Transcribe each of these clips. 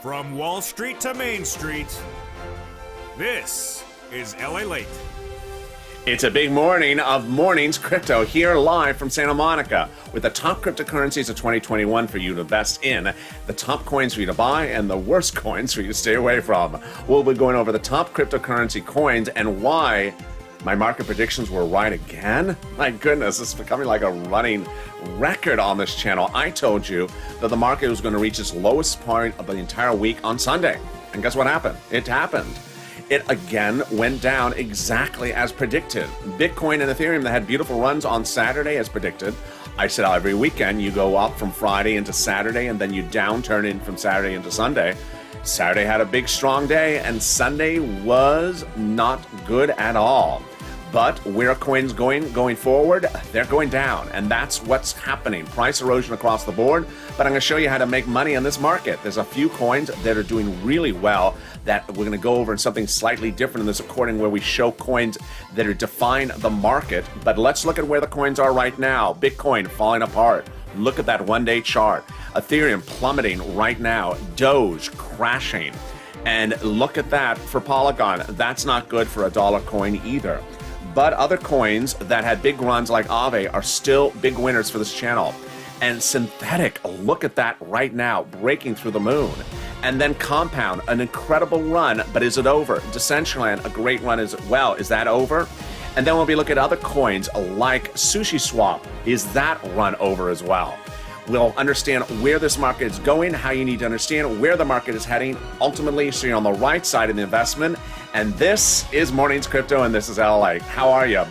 From Wall Street to Main Street, this is LALATE. It's a big morning of Mornings Crypto here live from Santa Monica with the top cryptocurrencies of 2021 for you to invest in, the top coins for you to buy, and the worst coins for you to stay away from. We'll be going over the top cryptocurrency coins and why my market predictions were right again. My goodness, this is becoming like a running record on this channel. I told you that the market was going to reach its lowest point of the entire week on Sunday. And guess what happened? It happened. It again went down exactly as predicted. Bitcoin and Ethereum that had beautiful runs on Saturday as predicted. I said every weekend you go up from Friday into Saturday and then you downturn in from Saturday into Sunday. Saturday had a big strong day and Sunday was not good at all. But where are coins going forward? They're going down, and that's what's happening. Price erosion across the board, but I'm going to show you how to make money on this market. There's a few coins that are doing really well that we're going to go over in something slightly different in this recording where we show coins that are define the market. But let's look at where the coins are right now. Bitcoin falling apart. Look at that one-day chart. Ethereum plummeting right now. Doge crashing. And look at that for Polygon. That's not good for a dollar coin either. But other coins that had big runs like Aave are still big winners for this channel. And Synthetic, look at that right now, breaking through the moon. And then Compound, an incredible run, but is it over? Decentraland, a great run as well. Is that over? And then we'll be looking at other coins like Sushi Swap. Is that run over as well? We'll understand where this market is going, how you need to understand where the market is heading, ultimately so you're on the right side of the investment. And this is Mornings Crypto, and this is LA. How are you?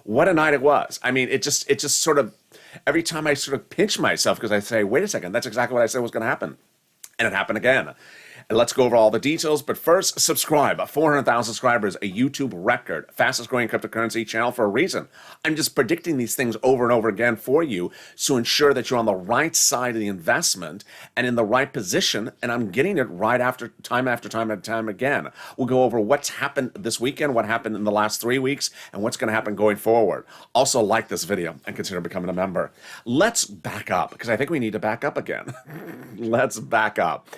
What a night it was. I mean, it just sort of, every time I sort of pinch myself because I say, wait a second, that's exactly what I said was going to happen. And it happened again. And let's go over all the details. But first, subscribe. 400,000 subscribers, a YouTube record, fastest growing cryptocurrency channel for a reason. I'm just predicting these things over and over again for you to ensure that you're on the right side of the investment and in the right position. And I'm getting it right after time again. We'll go over what's happened this weekend, what happened in the last 3 weeks, and what's going to happen going forward. Also, like this video and consider becoming a member. Let's back up because I think we need to back up again. Let's back up.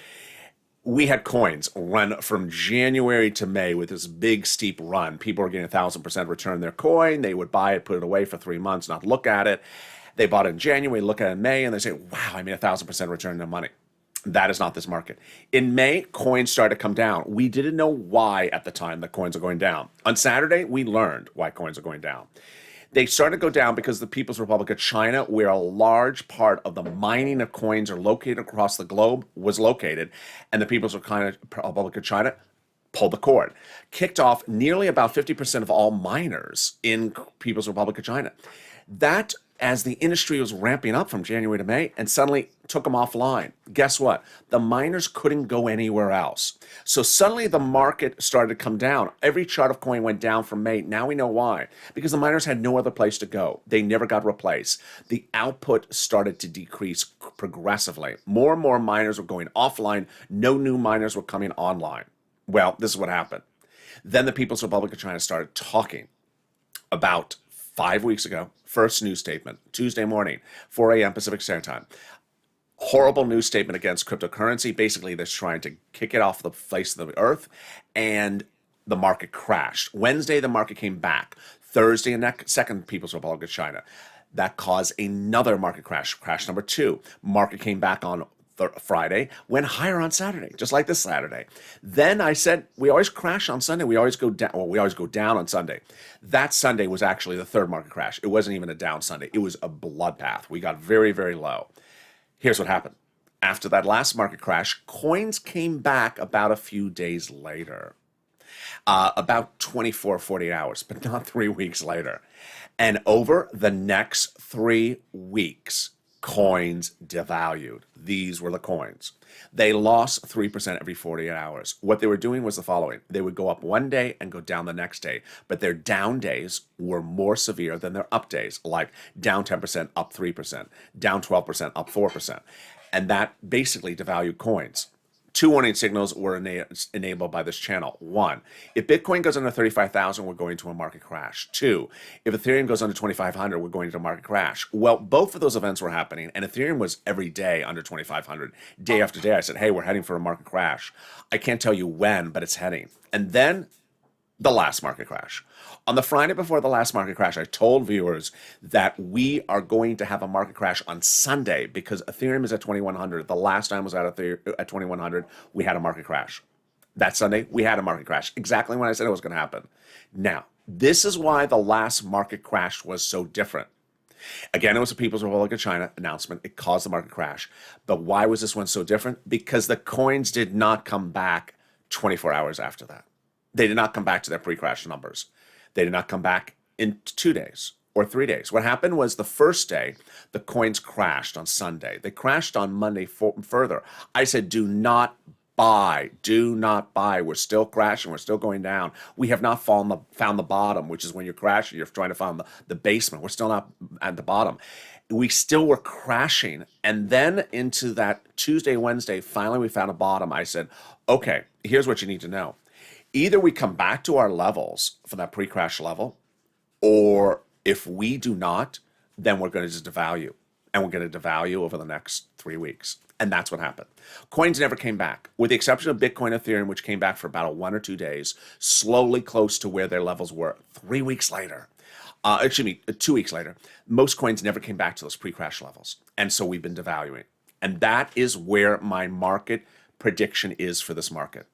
We had coins run from January to May with this big steep run. People were getting 1,000% return their coin. They would buy it, put it away for 3 months, not look at it. They bought it in January, look at it in May, and they say, wow, I made 1,000% return on their money. That is not this market. In May, coins started to come down. We didn't know why at the time that coins are going down. On Saturday, we learned why coins are going down. They started to go down because the People's Republic of China, where a large part of the mining of coins are located across the globe, was located, and the People's Republic of China pulled the cord, kicked off nearly about 50% of all miners in People's Republic of China. That, as the industry was ramping up from January to May, and suddenly took them offline. Guess what? The miners couldn't go anywhere else. So suddenly the market started to come down. Every chart of coin went down from May. Now we know why. Because the miners had no other place to go. They never got replaced. The output started to decrease progressively. More and more miners were going offline. No new miners were coming online. Well, this is what happened. Then the People's Republic of China started talking about 5 weeks ago, first news statement, Tuesday morning, 4 a.m. Pacific Standard Time. Horrible news statement against cryptocurrency. Basically, they're trying to kick it off the face of the earth, and the market crashed. Wednesday, the market came back. Thursday, and second People's Republic of China. That caused another market crash. Crash number 2. Market came back on Friday, went higher on Saturday, just like this Saturday. Then I said, we always crash on Sunday. We always go down. Well, we always go down on Sunday. That Sunday was actually the third market crash. It wasn't even a down Sunday. It was a bloodbath. We got very, very low. Here's what happened. After that last market crash, coins came back about a few days later, about 24, 48 hours, but not 3 weeks later. And over the next 3 weeks, coins devalued. These were the coins. They lost 3% every 48 hours. What they were doing was the following. They would go up one day and go down the next day, but their down days were more severe than their up days, like down 10%, up 3%, down 12%, up 4%. And that basically devalued coins Two warning signals were enabled by this channel. One, if Bitcoin goes under 35,000, we're going to a market crash. Two, if Ethereum goes under 2,500, we're going to a market crash. Well, both of those events were happening, and Ethereum was every day under 2,500. Day after day, I said, hey, we're heading for a market crash. I can't tell you when, but it's heading. And then the last market crash. On the Friday before the last market crash, I told viewers that we are going to have a market crash on Sunday because Ethereum is at 2,100. The last time it was at 2,100, we had a market crash. That Sunday, we had a market crash. Exactly when I said it was going to happen. Now, this is why the last market crash was so different. Again, it was the People's Republic of China announcement. It caused the market crash. But why was this one so different? Because the coins did not come back 24 hours after that. They did not come back to their pre-crash numbers. They did not come back in 2 days or 3 days. What happened was the first day, the coins crashed on Sunday. They crashed on Monday further. I said, do not buy. Do not buy. We're still crashing. We're still going down. We have not found the bottom, which is when you're crashing. You're trying to find the basement. We're still not at the bottom. We still were crashing. And then into that Tuesday, Wednesday, finally we found a bottom. I said, okay, here's what you need to know. Either we come back to our levels for that pre-crash level, or if we do not, then we're going to just devalue. And we're going to devalue over the next 3 weeks. And that's what happened. Coins never came back, with the exception of Bitcoin, Ethereum, which came back for about 1 or 2 days, slowly close to where their levels were. 3 weeks later, 2 weeks later, most coins never came back to those pre-crash levels. And so we've been devaluing. And that is where my market prediction is for this market.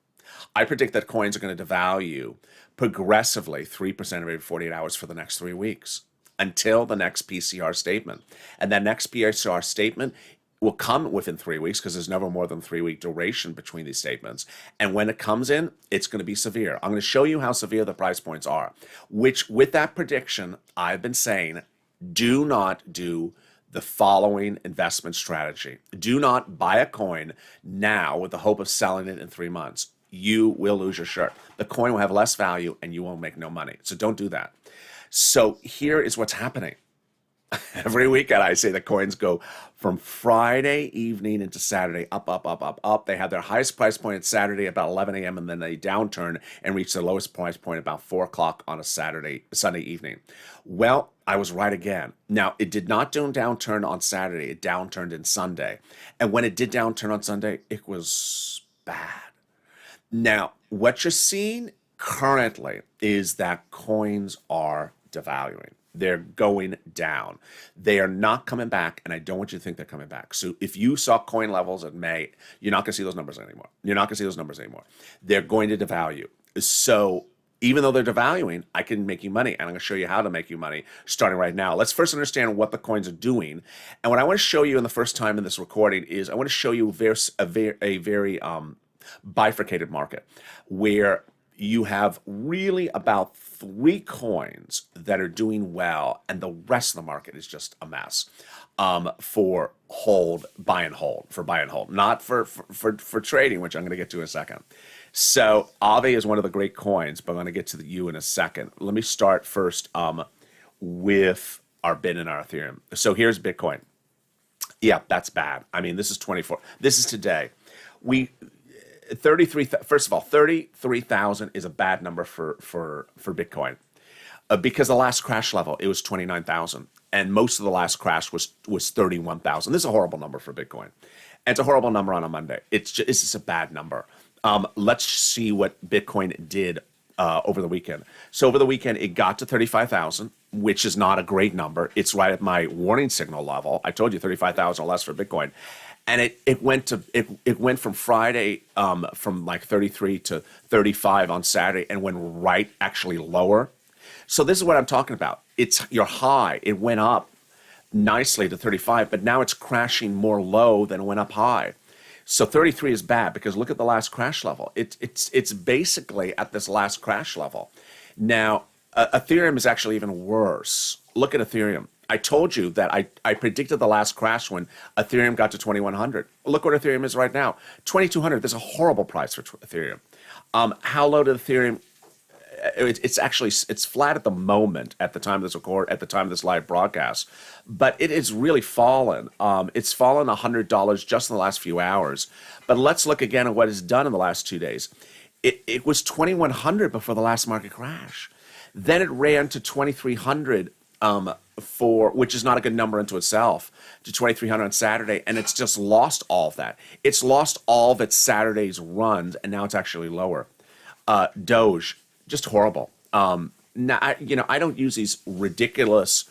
I predict that coins are going to devalue progressively 3% every 48 hours for the next 3 weeks until the next PCR statement. And that next PCR statement will come within 3 weeks because there's never more than 3 week duration between these statements. And when it comes in, it's going to be severe. I'm going to show you how severe the price points are, which with that prediction, I've been saying, do not do the following investment strategy. Do not buy a coin now with the hope of selling it in 3 months. You will lose your shirt. The coin will have less value and you will make no money. So don't do that. So here is what's happening. Every weekend I say the coins go from Friday evening into Saturday, up, up, up, up, up. They have their highest price point at Saturday about 11 a.m. and then they downturn and reach their lowest price point about 4 o'clock on a Sunday evening. Well, I was right again. Now, it did not downturn on Saturday. It downturned in Sunday. And when it did downturn on Sunday, it was bad. Now, what you're seeing currently is that coins are devaluing. They're going down. They are not coming back, and I don't want you to think they're coming back. So if you saw coin levels in May, you're not going to see those numbers anymore. You're not going to see those numbers anymore. They're going to devalue. So even though they're devaluing, I can make you money, and I'm going to show you how to make you money starting right now. Let's first understand what the coins are doing. And what I want to show you in the first time in this recording is I want to show you a very bifurcated market where you have really about 3 coins that are doing well, and the rest of the market is just a mess for buy and hold, not for trading, which I'm going to get to in a second. So Aave is one of the great coins, but I'm going to get to the U in a second. Let me start first with our BIN and our Ethereum. So here's Bitcoin. Yeah, that's bad. I mean, this is 24. This is today. 33,000 is a bad number for Bitcoin because the last crash level, it was 29,000, and most of the last crash was 31,000. This is a horrible number for Bitcoin, and it's a horrible number on a Monday. It's just a bad number. Let's see what Bitcoin did over the weekend. So over the weekend, it got to 35,000, which is not a great number. It's right at my warning signal level. I told you 35,000 or less for Bitcoin. And it went from Friday from like 33 to 35 on Saturday and went right actually lower. So this is what I'm talking about. It's your high. It went up nicely to 35, but now it's crashing more low than it went up high. So 33 is bad because look at the last crash level. It's basically at this last crash level. Now Ethereum is actually even worse. Look at Ethereum. I told you that I predicted the last crash when Ethereum got to 2,100. Look what Ethereum is right now, 2,200. That's a horrible price for Ethereum. How low did Ethereum it's actually it's flat at the moment at the time of this live broadcast, but it has really fallen. It's fallen $100 just in the last few hours. But let's look again at what it's done in the last 2 days. It was 2,100 before the last market crash. Then it ran to 2,300 which is not a good number into itself, to 2,300 on Saturday, and it's just lost all of that. It's lost all of its Saturday's runs, and now it's actually lower. Doge, just horrible. Now, I don't use these ridiculous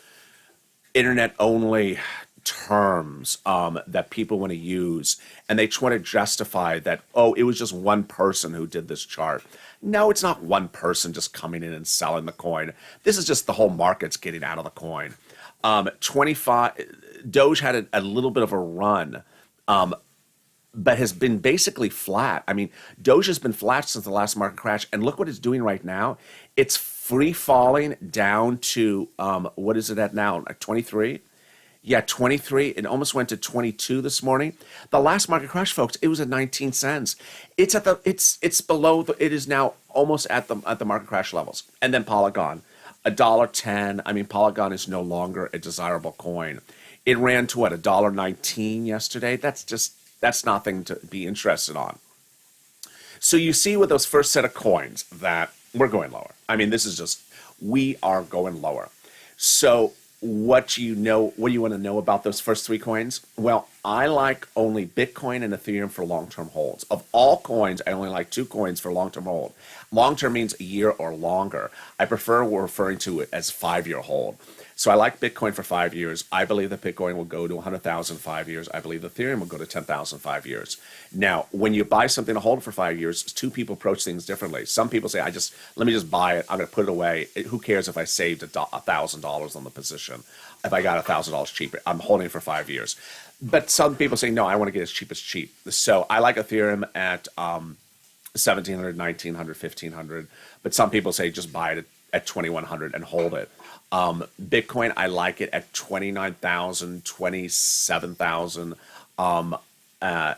internet-only terms that people want to use, and they try to justify that, oh, it was just one person who did this chart. No, it's not one person just coming in and selling the coin. This is just the whole market's getting out of the coin. 25 Doge had a little bit of a run, but has been basically flat. I mean, Doge has been flat since the last market crash, and look what it's doing right now. It's free falling down to what is it at now? 23? Yeah, 23. It almost went to 22 this morning. The last market crash, folks, it was at 19 cents. It's at it's below it is now almost at the market crash levels. And then Polygon, $1.10. I mean, Polygon is no longer a desirable coin. It ran to what, $1.19 yesterday? That's nothing to be interested on. So you see with those first set of coins that we're going lower. I mean, this is just, we are going lower. So what do you want to know about those first three coins? Well, I like only Bitcoin and Ethereum for long-term holds. Of all coins, I only like two coins for long-term hold. Long-term means a year or longer. I prefer referring to it as 5-year hold. So I like Bitcoin for 5 years. I believe that Bitcoin will go to 100,000 in 5 years. I believe Ethereum will go to 10,000 in 5 years. Now, when you buy something to hold for 5 years, two people approach things differently. Some people say, let me just buy it. I'm going to put it away. Who cares if I saved $1,000 on the position? If I got $1,000 cheaper, I'm holding it for 5 years. But some people say, no, I want to get as cheap as cheap. So I like Ethereum at 1,700, 1,900, 1,500. But some people say just buy it at 2,100 and hold it. Bitcoin, I like it at 29,000, 27,000.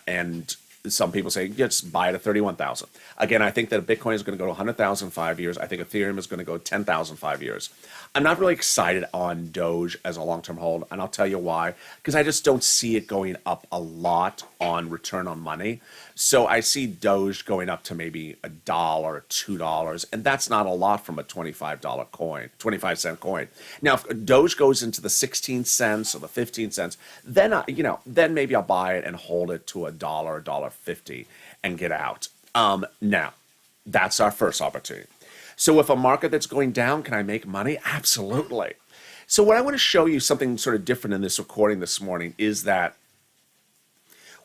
And some people say, just buy it at 31,000. Again, I think that Bitcoin is going to go to 100,000 in 5 years. I think Ethereum is going to go 10,000 in 5 years. I'm not really excited on Doge as a long-term hold, and I'll tell you why. Because I just don't see it going up a lot on return on money. So I see Doge going up to maybe $1, $2, and that's not a lot from a $25 coin, 25-cent coin. Now, if Doge goes into the 16 cents or the 15 cents, then then maybe I'll buy it and hold it to $1, $1.50 and get out. Now, that's our first opportunity. So with a market that's going down, can I make money? Absolutely. So what I want to show you, something sort of different in this recording this morning, is that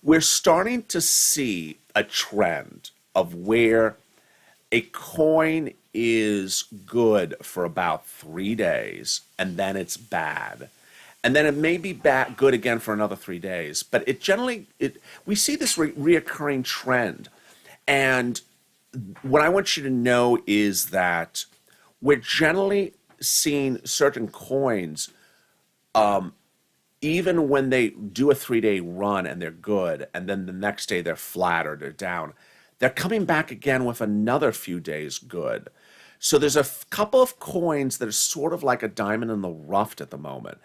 we're starting to see a trend of where a coin is good for about 3 days, and then it's bad. And then it may be good again for another 3 days. But we see this reoccurring trend. And what I want you to know is that we're generally seeing certain coins, even when they do a 3-day run and they're good, and then the next day they're flat or they're down, they're coming back again with another few days good. So there's a couple of coins that are sort of like a diamond in the rough at the moment.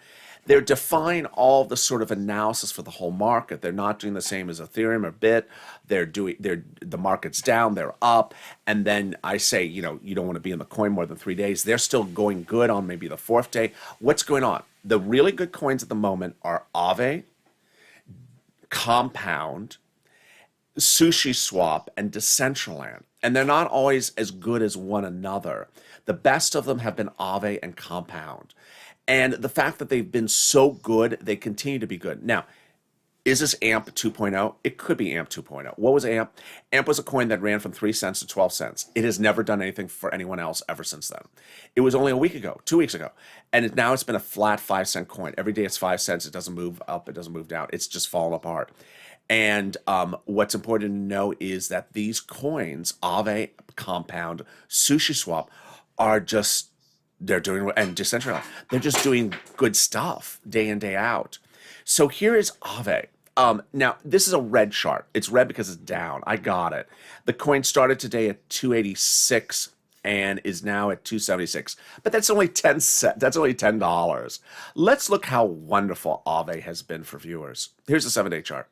They're defying all the sort of analysis for the whole market. They're not doing the same as Ethereum or Bit. The market's down, they're up, and then I say, you don't want to be in the coin more than 3 days. They're still going good on maybe the fourth day. What's going on? The really good coins at the moment are Aave, Compound, Sushi Swap, and Decentraland. And they're not always as good as one another. The best of them have been Aave and Compound. And the fact that they've been so good, they continue to be good. Now, is this AMP 2.0? It could be AMP 2.0. What was AMP? AMP was a coin that ran from 3 cents to 12 cents. It has never done anything for anyone else ever since then. It was only a week ago, 2 weeks ago. And now it's been a flat 5-cent coin. Every day it's 5 cents. It doesn't move up. It doesn't move down. It's just fallen apart. And what's important to know is that these coins, Aave, Compound, Sushi Swap, are just, they're doing, and Decentraland, they're just doing good stuff day in, day out. So here is Aave. Now, this is a red chart. It's red because it's down. I got it. The coin started today at 286, and is now at 276. But that's only 10 cents. That's only $10. Let's look how wonderful Aave has been for viewers. Here's the 7-day chart.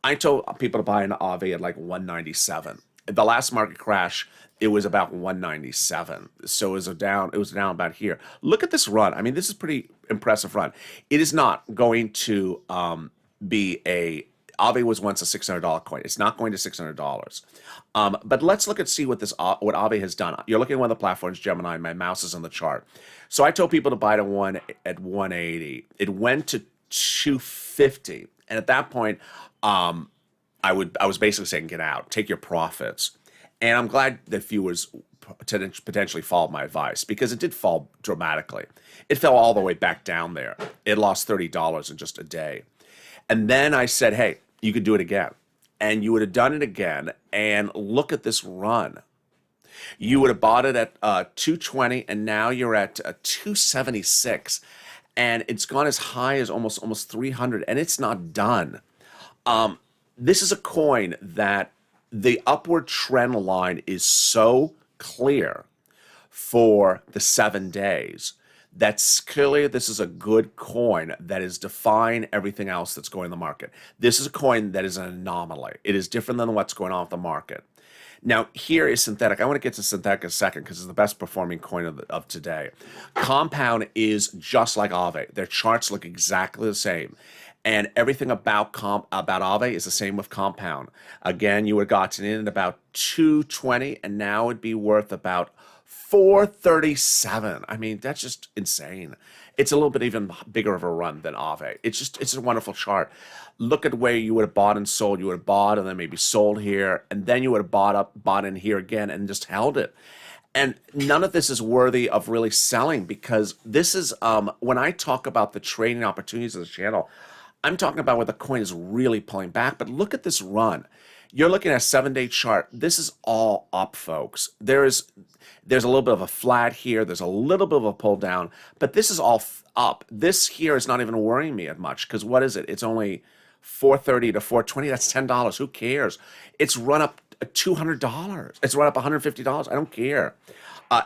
I told people to buy an Aave at like 197. The last market crash, it was about 197. So it was down about here. Look at this run. I mean, this is pretty impressive run. It is not going to be a Aave was once a $600 coin. It's not going to $600. But let's look and see what Aave has done. You're looking at one of the platforms, Gemini. My mouse is on the chart. So I told people to buy at 180. It went to 250, and at that point, I was basically saying, get out, take your profits. And I'm glad that viewers potentially followed my advice, because it did fall dramatically. It fell all the way back down there. It lost $30 in just a day. And then I said, hey, you could do it again. And you would have done it again. And look at this run. You would have bought it at 220, and now you're at 276. And it's gone as high as almost 300, and it's not done. This is a coin that the upward trend line is so clear for the 7 days. That's clearly, this is a good coin that is defying everything else that's going in the market. This is a coin that is an anomaly. It is different than what's going on with the market. Now, here is synthetic. I want to get to synthetic in a second because it's the best performing coin of today. Compound is just like Aave. Their charts look exactly the same. And everything about Aave is the same with Compound. Again, you would have gotten in at about 220, and now it'd be worth about 437. I mean, that's just insane. It's a little bit even bigger of a run than Aave. It's a wonderful chart. Look at where you would have bought and sold. You would have bought and then maybe sold here, and then you would have bought in here again and just held it. And none of this is worthy of really selling, because this is, when I talk about the trading opportunities of the channel, I'm talking about where the coin is really pulling back. But look at this run. You're looking at a 7-day chart. This is all up, folks. There's a little bit of a flat here. There's a little bit of a pull down, but this is all up. This here is not even worrying me as much, because what is it? It's only 430 to 420. That's $10. Who cares? It's run up $200. It's run up $150. I don't care.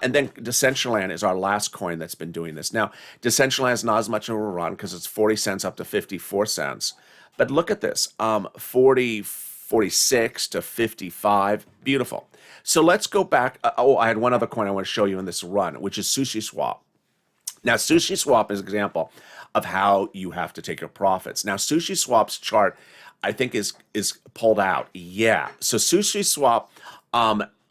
And then Decentraland is our last coin that's been doing this. Now, Decentraland is not as much of a run because it's 40 cents up to 54 cents. But look at this, 46 to 55. Beautiful. So let's go back. I had one other coin I want to show you in this run, which is Sushi Swap. Now, Sushi Swap is an example of how you have to take your profits. Now, Sushi Swap's chart, I think, is pulled out. Yeah. So Sushi Swap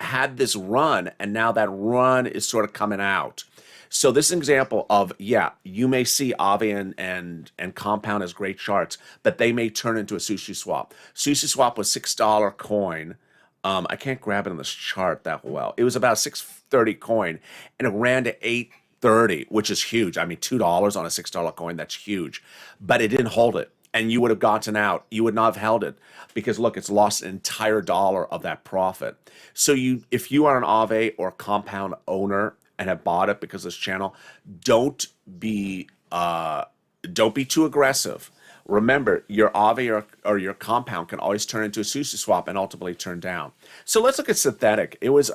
had this run, and now that run is sort of coming out. So this is an example of, yeah, you may see Aave and Compound as great charts, but they may turn into a Sushi Swap. Sushi Swap was $6 coin. I can't grab it on this chart that well. It was about a $6.30 coin, and it ran to $8.30, which is huge. I mean, $2 on a $6 coin, that's huge. But it didn't hold it, and you would have gotten out. You would not have held it, because look, it's lost an entire $1 of that profit. So if you are an Aave or Compound owner and have bought it because of this channel, don't be too aggressive. Remember, your Aave or your Compound can always turn into a Sushi Swap and ultimately turn down. So let's look at synthetic. It was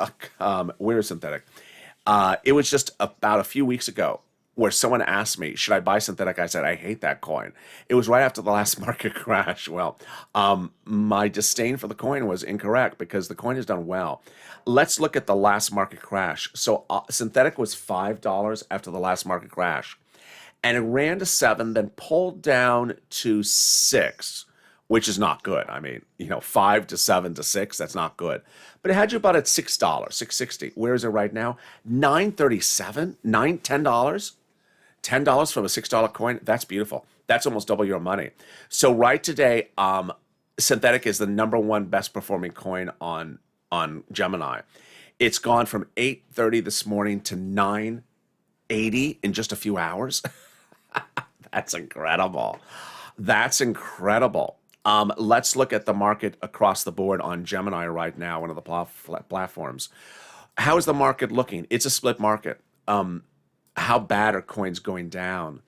where is synthetic? It was just about a few weeks ago where someone asked me, should I buy synthetic? I said, I hate that coin. It was right after the last market crash. Well, my disdain for the coin was incorrect, because the coin has done well. Let's look at the last market crash. So synthetic was $5 after the last market crash, and it ran to 7, then pulled down to 6, which is not good. I mean, 5 to 7 to 6, that's not good. But it had you about at $6, $6.60. Where is it right now? $9.37, $10. $10 from a $6 coin, that's beautiful. That's almost double your money. So right today, synthetic is the #1 best performing coin on Gemini. It's gone from 8:30 this morning to 9:80 in just a few hours. That's incredible. That's incredible. Let's look at the market across the board on Gemini right now, one of the platforms. How is the market looking? It's a split market. How bad are coins going down?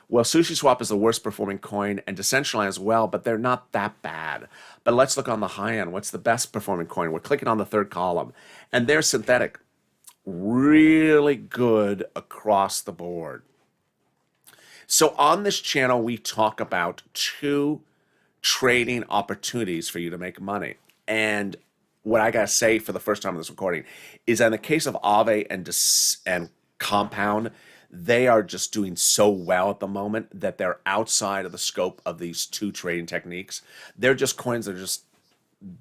Well, Sushi Swap is the worst performing coin, and Decentraland as well, but they're not that bad. But let's look on the high end. What's the best performing coin? We're clicking on the third column, and there's synthetic. really good across the board. So on this channel, we talk about two trading opportunities for you to make money. And what I gotta say for the first time in this recording is that in the case of Aave and Compound, they are just doing so well at the moment that they're outside of the scope of these two trading techniques. They're just coins that are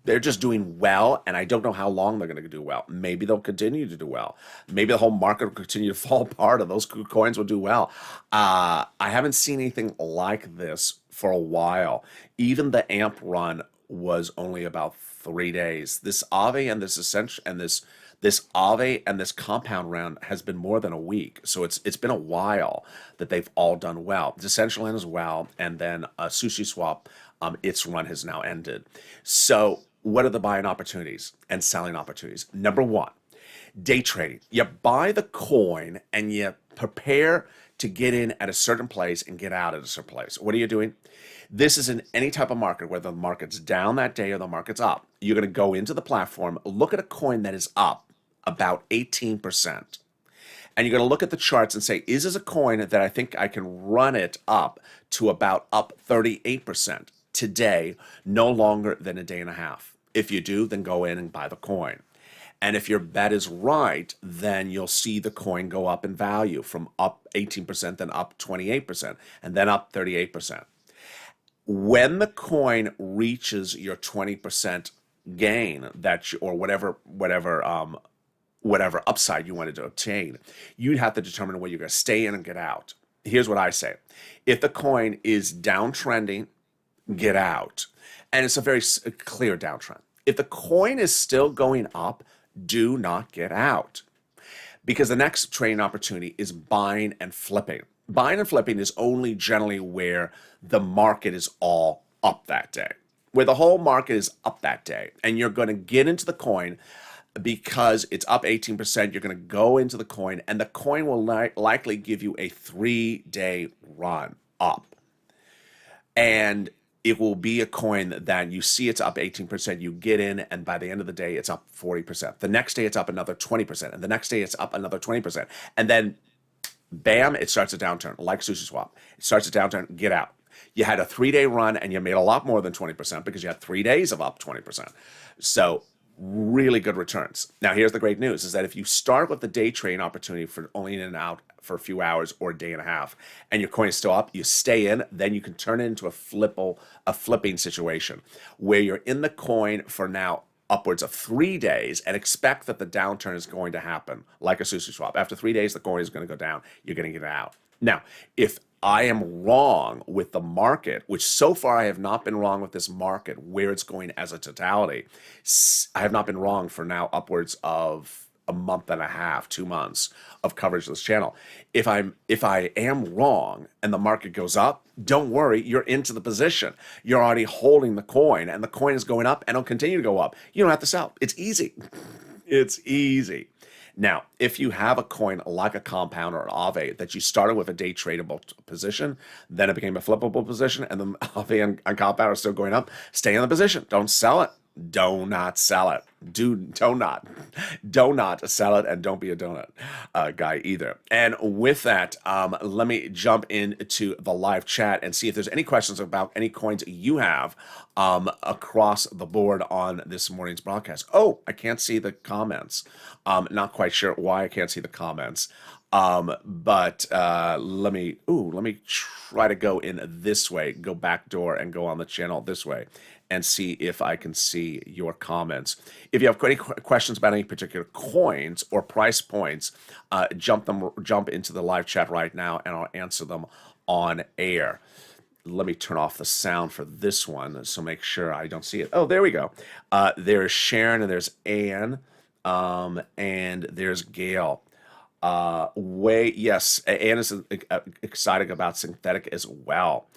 they're just doing well, and I don't know how long they're going to do well. Maybe they'll continue to do well. Maybe the whole market will continue to fall apart, and those coins will do well. I haven't seen anything like this for a while. Even the AMP run was only about 3 days. This Aave and this Essential and this Aave and this Compound round has been more than a week. So it's been a while that they've all done well. Decentraland as well, and then Sushi Swap, its run has now ended. So what are the buying opportunities and selling opportunities? Number one, day trading. You buy the coin and you prepare to get in at a certain place and get out at a certain place. What are you doing? This is in any type of market, whether the market's down that day or the market's up. You're going to go into the platform, look at a coin that is up about 18%. And you're going to look at the charts and say, is this a coin that I think I can run it up to about up 38% today, no longer than a day and a half? If you do, then go in and buy the coin. And if your bet is right, then you'll see the coin go up in value from up 18%, then up 28%, and then up 38%. When the coin reaches your 20% gain or whatever upside you wanted to obtain, you'd have to determine whether you're going to stay in and get out. Here's what I say. If the coin is downtrending, get out. And it's a very clear downtrend. If the coin is still going up, do not get out. Because the next trading opportunity is buying and flipping. Buying and flipping is only generally where the market is all up that day, where the whole market is up that day. And you're going to get into the coin because it's up 18%. You're going to go into the coin, and the coin will likely give you a 3-day run up. And it will be a coin that you see it's up 18%, you get in, and by the end of the day, it's up 40%. The next day, it's up another 20%, and the next day, it's up another 20%. And then, bam, it starts a downturn, like Sushi Swap. It starts a downturn, get out. You had a 3-day run, and you made a lot more than 20% because you had 3 days of up 20%. So, really good returns. Now, here's the great news, is that if you start with the day trading opportunity for only in and out for a few hours or a day and a half, and your coin is still up, you stay in, then you can turn it into a flipping situation where you're in the coin for now upwards of 3 days and expect that the downturn is going to happen like a Sushi Swap. After 3 days, the coin is going to go down. You're going to get out. Now, if I am wrong with the market, which so far I have not been wrong with this market, where it's going as a totality, I have not been wrong for now upwards of a month and a half, 2 months of coverage of this channel. If I am wrong and the market goes up, don't worry, you're into the position. You're already holding the coin, and the coin is going up and it'll continue to go up. You don't have to sell. It's easy. It's easy. Now, if you have a coin like a Compound or an Aave that you started with a day tradable position, then it became a flippable position, and the Aave and Compound are still going up, stay in the position. Don't sell it. Do not sell it. Do not sell it, and don't be a donut guy either. And with that, let me jump into the live chat and see if there's any questions about any coins you have across the board on this morning's broadcast. Oh, I can't see the comments. Not quite sure why I can't see the comments. But let me try to go in this way, go back door and go on the channel this way and see if I can see your comments. If you have any questions about any particular coins or price points, jump into the live chat right now and I'll answer them on air. Let me turn off the sound for this one, so make sure I don't see it. Oh, there we go. There's Sharon and there's Anne, and there's Gail. Yes, Anne is excited about synthetic as well.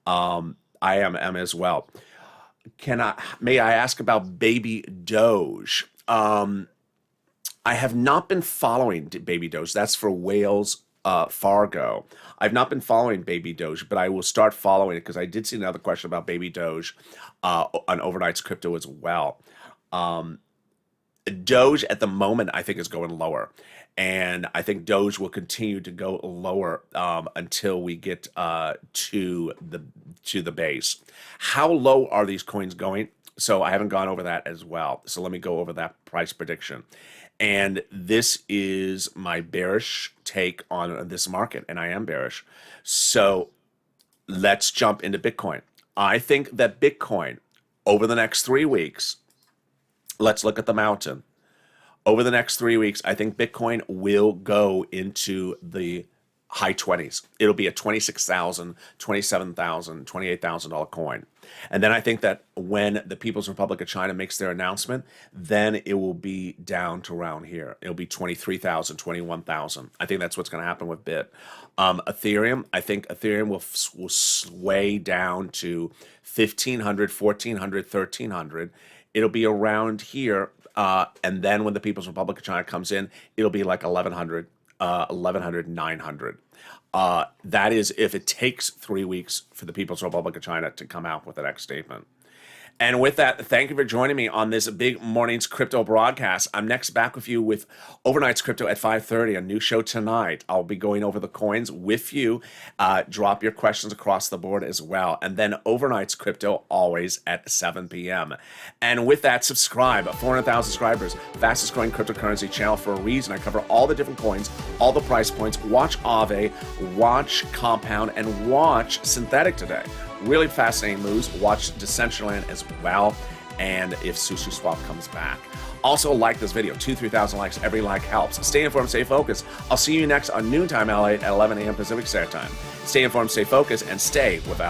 I am as well. May I ask about Baby Doge? I have not been following Baby Doge. That's for Wales Fargo. I've not been following Baby Doge, but I will start following it because I did see another question about Baby Doge on Overnight's Crypto as well. Doge at the moment, I think, is going lower. And I think Doge will continue to go lower until we get to the base. How low are these coins going? So I haven't gone over that as well. So let me go over that price prediction. And this is my bearish take on this market, and I am bearish. So let's jump into Bitcoin. I think that Bitcoin over the next 3 weeks, let's look at the mountain. Over the next 3 weeks, I think Bitcoin will go into the high 20s. It'll be a $26,000, $27,000, $28,000 coin. And then I think that when the People's Republic of China makes their announcement, then it will be down to around here. It'll be 23,000, 21,000. I think that's what's going to happen with Bit. Ethereum, I think Ethereum will sway down to 1,500, 1,400, 1,300. It'll be around here. And then when the People's Republic of China comes in, it'll be like 1,100, 900. That is if it takes 3 weeks for the People's Republic of China to come out with the next statement. And with that, thank you for joining me on this big morning's crypto broadcast. I'm next back with you with Overnight's Crypto at 5:30, a new show tonight. I'll be going over the coins with you. Drop your questions across the board as well. And then Overnight's Crypto always at 7 p.m. And with that, subscribe. 400,000 subscribers, fastest growing cryptocurrency channel for a reason. I cover all the different coins, all the price points. Watch Aave, watch Compound, and watch Synthetic today. Really fascinating moves. Watch Decentraland as well, and if SushiSwap comes back. Also, like this video. 2,000-3,000 likes. Every like helps. Stay informed, stay focused. I'll see you next on Noontime LA at 11 a.m. Pacific Standard Time. Stay informed, stay focused, and stay without